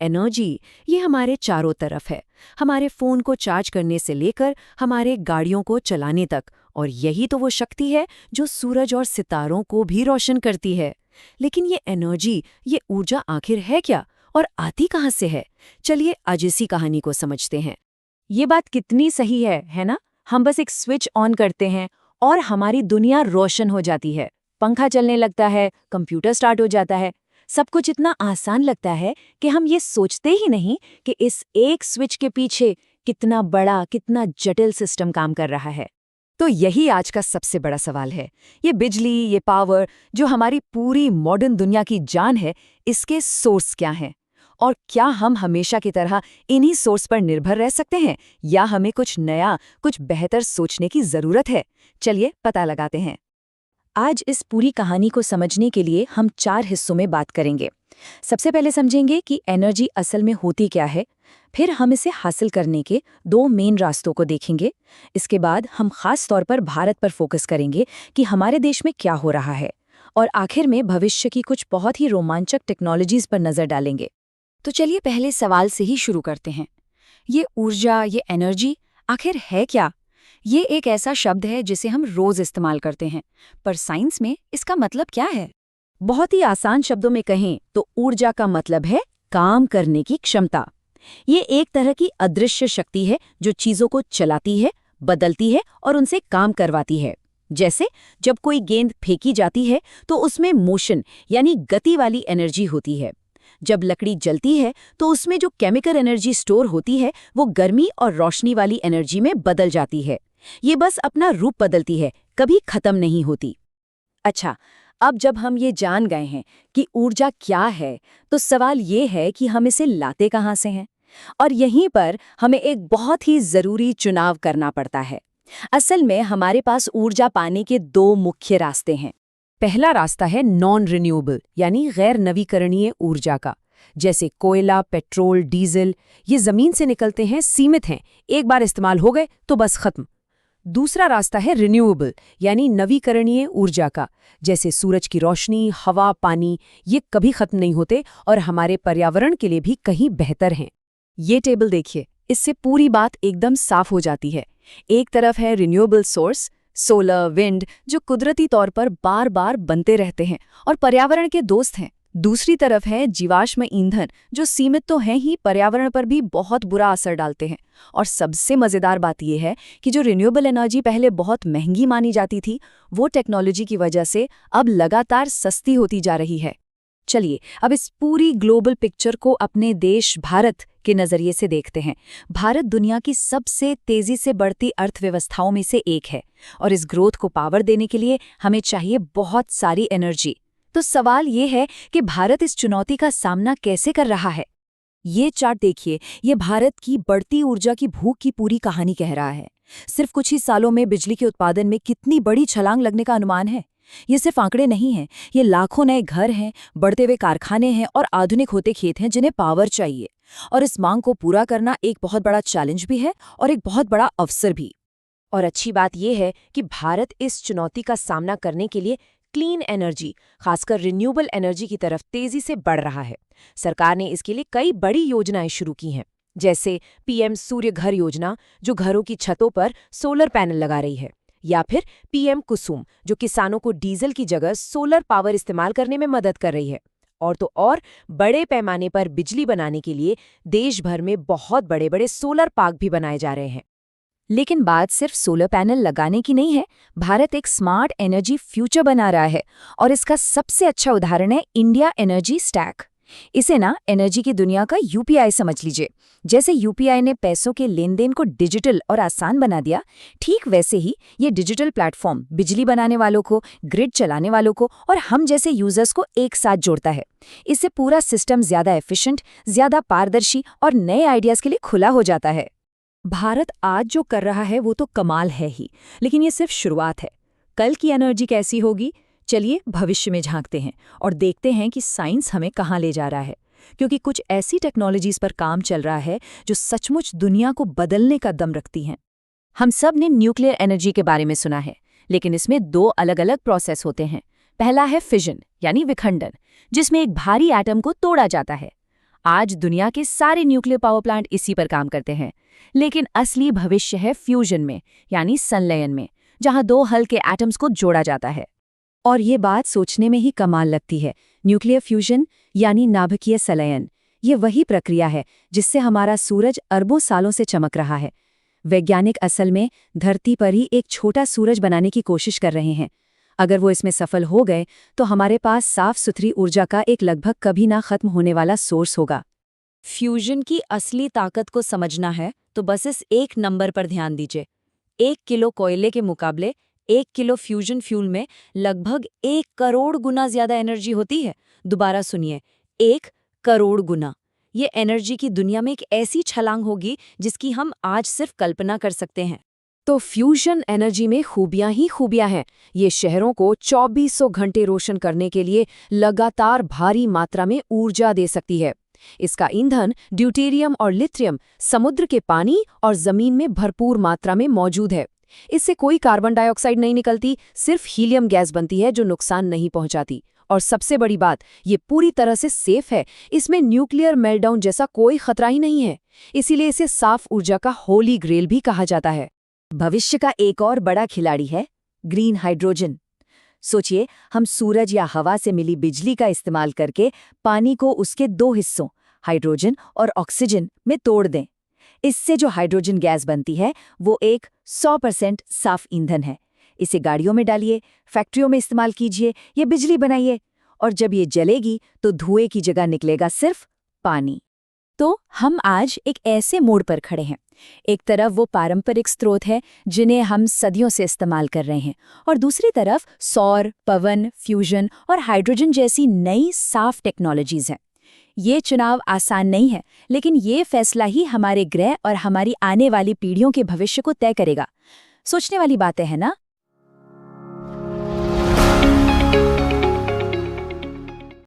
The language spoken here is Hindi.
एनर्जी ये हमारे चारों तरफ है, हमारे फ़ोन को चार्ज करने से लेकर हमारे गाड़ियों को चलाने तक। और यही तो वो शक्ति है जो सूरज और सितारों को भी रोशन करती है। लेकिन ये एनर्जी, ये ऊर्जा आखिर है क्या और आती कहाँ से है? चलिए आज इसी कहानी को समझते हैं। ये बात कितनी सही है ना? हम बस एक स्विच ऑन करते हैं और हमारी दुनिया रोशन हो जाती है। पंखा चलने लगता है, कंप्यूटर स्टार्ट हो जाता है। सब कुछ इतना आसान लगता है कि हम ये सोचते ही नहीं कि इस एक स्विच के पीछे कितना बड़ा, कितना जटिल सिस्टम काम कर रहा है। तो यही आज का सबसे बड़ा सवाल है। ये बिजली, ये पावर जो हमारी पूरी मॉडर्न दुनिया की जान है, इसके सोर्स क्या हैं? और क्या हम हमेशा की तरह इन्हीं सोर्स पर निर्भर रह सकते हैं या हमें कुछ नया, कुछ बेहतर सोचने की ज़रूरत है? चलिए पता लगाते हैं। आज इस पूरी कहानी को समझने के लिए हम 4 हिस्सों में बात करेंगे। सबसे पहले समझेंगे कि एनर्जी असल में होती क्या है, फिर हम इसे हासिल करने के 2 मेन रास्तों को देखेंगे। इसके बाद हम खास तौर पर भारत पर फोकस करेंगे कि हमारे देश में क्या हो रहा है, और आखिर में भविष्य की कुछ बहुत ही रोमांचक टेक्नोलॉजीज पर नजर डालेंगे। तो चलिए पहले सवाल से ही शुरू करते हैं। ये ऊर्जा, ये एनर्जी आखिर है क्या? ये एक ऐसा शब्द है जिसे हम रोज इस्तेमाल करते हैं, पर साइंस में इसका मतलब क्या है? बहुत ही आसान शब्दों में कहें तो ऊर्जा का मतलब है काम करने की क्षमता। ये एक तरह की अदृश्य शक्ति है जो चीजों को चलाती है, बदलती है और उनसे काम करवाती है। जैसे जब कोई गेंद फेंकी जाती है तो उसमें मोशन यानी गति वाली एनर्जी होती है। जब लकड़ी जलती है तो उसमें जो केमिकल एनर्जी स्टोर होती है वो गर्मी और रोशनी वाली एनर्जी में बदल जाती है। ये बस अपना रूप बदलती है, कभी खत्म नहीं होती। अच्छा, अब जब हम ये जान गए हैं कि ऊर्जा क्या है, तो सवाल ये है कि हम इसे लाते कहाँ से हैं? और यहीं पर हमें एक बहुत ही जरूरी चुनाव करना पड़ता है। असल में हमारे पास ऊर्जा पाने के 2 मुख्य रास्ते हैं। पहला रास्ता है नॉन रिन्यूएबल यानी गैर नवीकरणीय ऊर्जा का, जैसे कोयला, पेट्रोल, डीजल। ये जमीन से निकलते हैं, सीमित हैं, एक बार इस्तेमाल हो गए तो बस खत्म। दूसरा रास्ता है रिन्यूएबल यानी नवीकरणीय ऊर्जा का, जैसे सूरज की रोशनी, हवा, पानी। ये कभी खत्म नहीं होते और हमारे पर्यावरण के लिए भी कहीं बेहतर हैं। ये टेबल देखिए, इससे पूरी बात एकदम साफ हो जाती है। एक तरफ है रिन्यूएबल सोर्स, सोलर, विंड, जो कुदरती तौर पर बार बार बनते रहते हैं और पर्यावरण के दोस्त हैं। दूसरी तरफ है जीवाश्म ईंधन, जो सीमित तो हैं ही, पर्यावरण पर भी बहुत बुरा असर डालते हैं। और सबसे मज़ेदार बात यह है कि जो रिन्यूएबल एनर्जी पहले बहुत महंगी मानी जाती थी, वो टेक्नोलॉजी की वजह से अब लगातार सस्ती होती जा रही है। चलिए अब इस पूरी ग्लोबल पिक्चर को अपने देश भारत के नज़रिए से देखते हैं। भारत दुनिया की सबसे तेज़ी से बढ़ती अर्थव्यवस्थाओं में से एक है, और इस ग्रोथ को पावर देने के लिए हमें चाहिए बहुत सारी एनर्जी। तो सवाल ये है कि भारत इस चुनौती का सामना कैसे कर रहा है? ये चार्ट देखिए, ये भारत की बढ़ती ऊर्जा की भूख की पूरी कहानी कह रहा है। सिर्फ कुछ ही सालों में बिजली के उत्पादन में कितनी बड़ी छलांग लगने का अनुमान है। ये सिर्फ आंकड़े नहीं हैं, ये लाखों नए घर हैं, बढ़ते हुए कारखाने हैं और आधुनिक होते खेत हैं जिन्हें पावर चाहिए। और इस मांग को पूरा करना एक बहुत बड़ा चैलेंज भी है और एक बहुत बड़ा अवसर भी। और अच्छी बात यह है कि भारत इस चुनौती का सामना करने के लिए क्लीन एनर्जी, खासकर रिन्यूएबल एनर्जी की तरफ तेजी से बढ़ रहा है। सरकार ने इसके लिए कई बड़ी योजनाएं शुरू की हैं, जैसे पीएम सूर्य घर योजना, जो घरों की छतों पर सोलर पैनल लगा रही है, या फिर पीएम कुसुम, जो किसानों को डीजल की जगह सोलर पावर इस्तेमाल करने में मदद कर रही है। और तो और बड़े पैमाने पर बिजली बनाने के लिए देश भर में बहुत बड़े बड़े सोलर पार्क भी बनाए जा रहे हैं। लेकिन बात सिर्फ सोलर पैनल लगाने की नहीं है। भारत एक स्मार्ट एनर्जी फ्यूचर बना रहा है, और इसका सबसे अच्छा उदाहरण है इंडिया एनर्जी स्टैक। इसे ना एनर्जी की दुनिया का यूपीआई समझ लीजिए। जैसे यूपीआई ने पैसों के लेन देन को डिजिटल और आसान बना दिया, ठीक वैसे ही ये डिजिटल प्लेटफॉर्म बिजली बनाने वालों को, ग्रिड चलाने वालों को और हम जैसे यूजर्स को एक साथ जोड़ता है। इससे पूरा सिस्टम ज्यादा एफिशिएंट, ज्यादा पारदर्शी और नए आइडियाज के लिए खुला हो जाता है। भारत आज जो कर रहा है वो तो कमाल है ही, लेकिन ये सिर्फ शुरुआत है। कल की एनर्जी कैसी होगी? चलिए भविष्य में झांकते हैं और देखते हैं कि साइंस हमें कहाँ ले जा रहा है, क्योंकि कुछ ऐसी टेक्नोलॉजीज पर काम चल रहा है जो सचमुच दुनिया को बदलने का दम रखती हैं। हम सब ने न्यूक्लियर एनर्जी के बारे में सुना है, लेकिन इसमें 2 अलग-अलग प्रोसेस होते हैं। पहला है फिजन यानी विखंडन, जिसमें एक भारी एटम को तोड़ा जाता है। आज दुनिया के सारे न्यूक्लियर पावर प्लांट इसी पर काम करते हैं। लेकिन असली भविष्य है फ्यूजन में, यानी संलयन में, जहां दो हल्के एटम्स को जोड़ा जाता है। और ये बात सोचने में ही कमाल लगती है। न्यूक्लियर फ्यूजन यानी नाभिकीय संलयन, ये वही प्रक्रिया है जिससे हमारा सूरज अरबों सालों से चमक रहा है। वैज्ञानिक असल में धरती पर ही एक छोटा सूरज बनाने की कोशिश कर रहे हैं। अगर वो इसमें सफल हो गए तो हमारे पास साफ सुथरी ऊर्जा का एक लगभग कभी ना खत्म होने वाला सोर्स होगा। फ्यूजन की असली ताकत को समझना है तो बस इस एक नंबर पर ध्यान दीजिए। 1 किलो कोयले के मुकाबले 1 किलो फ्यूजन फ्यूल में लगभग 1 करोड़ गुना ज्यादा एनर्जी होती है। दोबारा सुनिए, 1 करोड़ गुना। ये एनर्जी की दुनिया में एक ऐसी छलांग होगी जिसकी हम आज सिर्फ कल्पना कर सकते हैं। तो फ्यूजन एनर्जी में खूबियां ही खूबियां हैं। ये शहरों को 2400 घंटे रोशन करने के लिए लगातार भारी मात्रा में ऊर्जा दे सकती है। इसका ईंधन ड्यूटेरियम और लिथियम समुद्र के पानी और जमीन में भरपूर मात्रा में मौजूद है। इससे कोई कार्बन डाइऑक्साइड नहीं निकलती, सिर्फ हीलियम गैस बनती है जो नुकसान नहीं पहुंचाती। और सबसे बड़ी बात, ये पूरी तरह से सेफ है। इसमें न्यूक्लियर मेल्टडाउन जैसा कोई खतरा ही नहीं है। इसीलिए इसे साफ ऊर्जा का होली ग्रेल भी कहा जाता है। भविष्य का एक और बड़ा खिलाड़ी है ग्रीन हाइड्रोजन। सोचिए, हम सूरज या हवा से मिली बिजली का इस्तेमाल करके पानी को उसके 2 हिस्सों, हाइड्रोजन और ऑक्सीजन, में तोड़ दें। इससे जो हाइड्रोजन गैस बनती है वो एक 100% साफ ईंधन है। इसे गाड़ियों में डालिए, फैक्ट्रियों में इस्तेमाल कीजिए, ये बिजली बनाइए, और जब ये जलेगी तो धुएं की जगह निकलेगा सिर्फ पानी। तो हम आज एक ऐसे मोड़ पर खड़े हैं। एक तरफ वो पारंपरिक स्रोत है जिन्हें हम सदियों से इस्तेमाल कर रहे हैं, और दूसरी तरफ सौर, पवन, फ्यूजन और हाइड्रोजन जैसी नई साफ टेक्नोलॉजीज हैं। ये चुनाव आसान नहीं है, लेकिन ये फैसला ही हमारे ग्रह और हमारी आने वाली पीढ़ियों के भविष्य को तय करेगा। सोचने वाली बातें हैं ना?